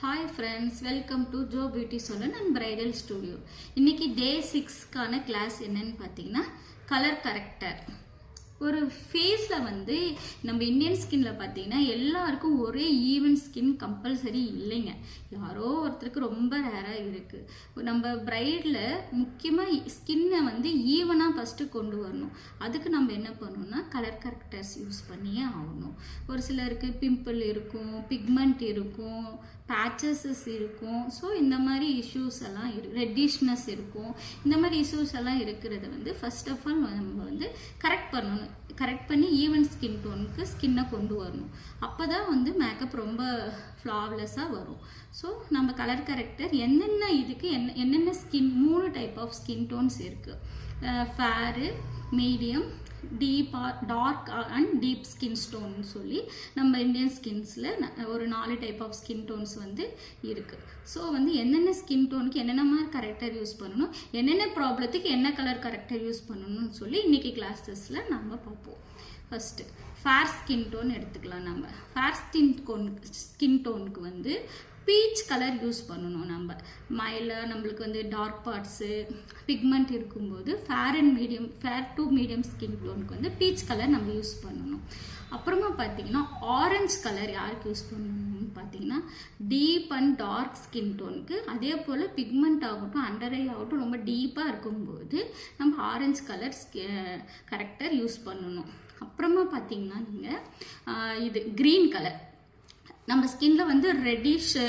Hi friends, welcome to Joe Beauty Salon and Bridal Studio. இன்னைக்கு day 6க்கான class என்னன்னு பார்த்தீங்கன்னா color corrector. ஒரு ஃபேஸ்ல வந்து நம்ம இந்தியன் ஸ்கின்ல பார்த்தீங்கன்னா எல்லாருக்கும் ஒரே ஈவன் ஸ்கின் கம்பல்சரி இல்லைங்க. யாரோ ஒருத்தருக்கு ரொம்ப ரேரா இருக்கு. நம்ம பிரைட்ல முக்கியமா ஸ்கின்னை வந்து ஈவனா ஃபர்ஸ்ட் கொண்டு வரணும். அதுக்கு நம்ம என்ன பண்ணணும்னா கலர் கரெக்டர்ஸ் யூஸ் பண்ணியே ஆகணும். ஒரு சிலருக்கு பிம்பிள் இருக்கும், பிக்மெண்ட் இருக்கும், பேச்சஸஸ் இருக்கும். ஸோ இந்த மாதிரி இஷ்யூஸ் எல்லாம் ரெட்டிஷ்னஸ் இருக்கும். இந்த மாதிரி இஷ்யூஸ் எல்லாம் இருக்கிறத வந்து ஃபர்ஸ்ட் ஆஃப் ஆல் நம்ம வந்து கரெக்ட் பண்ணணும். கரெக்ட் பண்ணி ஈவன் ஸ்கின் டோனுக்கு ஸ்கின்னை கொண்டு வரணும். அப்போ தான் வந்து மேக்கப் ரொம்ப ஃப்ளாவ்லெஸ்ஸாக வரும். ஸோ நம்ம கலர் கரெக்டர் என்னென்ன இதுக்கு என்னென்ன skin 3 type of skin tones இருக்குது. Fair, medium, dark and deep skin tone சொல்லி நம்ம இந்தியன் ஸ்கின்ஸில் ஒரு 4 டைப் ஆஃப் ஸ்கின் டோன்ஸ் வந்து இருக்குது. ஸோ வந்து என்னென்ன ஸ்கின் டோனுக்கு என்னென்ன மாதிரி கரெக்டர் யூஸ் பண்ணணும், என்னென்ன ப்ராப்ளத்துக்கு என்ன கலர் கரெக்டர் யூஸ் பண்ணணும்னு சொல்லி இன்றைக்கி கிளாஸஸில் நம்ம பார்ப்போம். ஃபஸ்ட்டு ஃபேர் ஸ்கின் டோன் எடுத்துக்கலாம். நம்ம ஃபேர் ஸ்கின் டோனுக்கு வந்து பீச் கலர் யூஸ் பண்ணணும். நம்ம மைல்டாக நம்மளுக்கு வந்து டார்க் பார்ட்ஸு பிக்மெண்ட் இருக்கும்போது ஃபேர் டு மீடியம் ஸ்கின் டோனுக்கு வந்து பீச் கலர் நம்ம யூஸ் பண்ணணும். அப்புறமா பார்த்தீங்கன்னா ஆரஞ்சு கலர் யாருக்கு யூஸ் பண்ணணும்னு பார்த்தீங்கன்னா டீப் அண்ட் டார்க் ஸ்கின் டோனுக்கு. அதே போல் பிக்மெண்ட் ஆகட்டும் அண்டர் ஐ ஆகட்டும் ரொம்ப டீப்பாக இருக்கும்போது நம்ம ஆரஞ்சு கலர் கரெக்டர் யூஸ் பண்ணணும். அப்புறமா பார்த்தீங்கன்னா நீங்கள் இது க்ரீன் கலர் நம்ம ஸ்கின்ல வந்து ரெட்டிஷு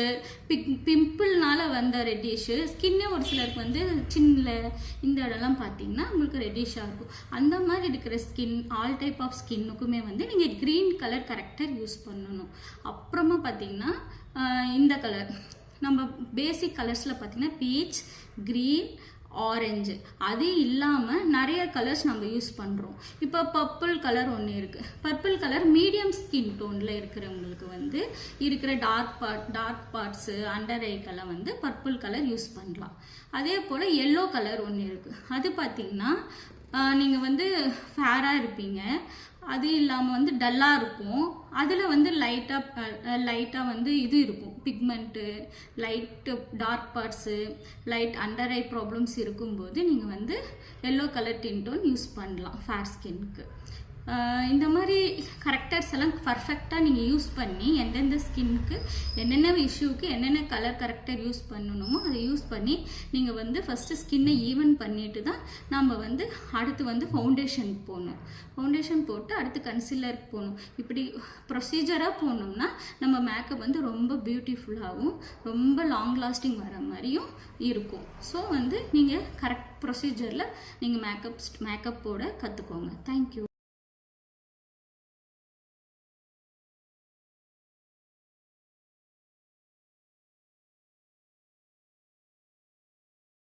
பிம்பிள்னால வந்த ரெட்டிஷு ஸ்கின்னே ஒரு சிலருக்கு வந்து சின்ன இந்த இடம்லாம் பார்த்தீங்கன்னா உங்களுக்கு ரெட்டிஷாக இருக்கும். அந்த மாதிரி இருக்கிற ஸ்கின் ஆல் டைப் ஆஃப் ஸ்கின்னுக்குமே வந்து நீங்கள் க்ரீன் கலர் கரெக்டர் யூஸ் பண்ணணும். அப்புறமா பார்த்தீங்கன்னா இந்த கலர் நம்ம பேசிக் கலர்ஸில் பார்த்தீங்கன்னா பீச், க்ரீன், ஆரஞ்சு, அது இல்லாமல் நிறைய கலர்ஸ் நம்ம யூஸ் பண்ணுறோம். இப்போ பர்பிள் கலர் ஒன்று இருக்குது. பர்பிள் கலர் மீடியம் ஸ்கின் டோனில் இருக்கிறவங்களுக்கு வந்து இருக்கிற டார்க் பார்ட்ஸு அண்டர் ஐக்கெல்லாம் வந்து பர்பிள் கலர் யூஸ் பண்ணலாம். அதே போல் எல்லோ கலர் ஒன்று இருக்குது. அது பார்த்திங்கன்னா நீங்கள் வந்து ஃபேராக இருப்பீங்க, அது இல்லாமல் வந்து டல்லாக இருக்கும். அதில் வந்து லைட்டாக வந்து இது இருக்கும் pigment, light dark parts, light under eye problems இருக்கும்போது நீங்கள் வந்து எல்லோ கலர் டின்டோன் யூஸ் பண்ணலாம் ஃபேர் ஸ்கின்க்கு. இந்த மாதிரி கரெக்டர்ஸ் எல்லாம் பர்ஃபெக்டாக நீங்கள் யூஸ் பண்ணி எந்தெந்த ஸ்கின்னுக்கு என்னென்ன இஷ்யூக்கு என்னென்ன கலர் கரெக்டர் யூஸ் பண்ணணுமோ அதை யூஸ் பண்ணி நீங்கள் வந்து ஃபஸ்ட்டு ஸ்கின்னை ஈவன் பண்ணிட்டு தான் நம்ம வந்து அடுத்து வந்து ஃபவுண்டேஷன் போகணும். ஃபவுண்டேஷன் போட்டு அடுத்து கன்சீலருக்கு போகணும். இப்படி ப்ரொசீஜராக போகணும்னா நம்ம மேக்கப் வந்து ரொம்ப பியூட்டிஃபுல்லாகவும் ரொம்ப லாங் லாஸ்டிங் வர மாதிரியும் இருக்கும். ஸோ வந்து நீங்கள் கரெக்ட் ப்ரொசீஜரில் நீங்கள் மேக்கப்போட கற்றுக்கோங்க. தேங்க்யூ.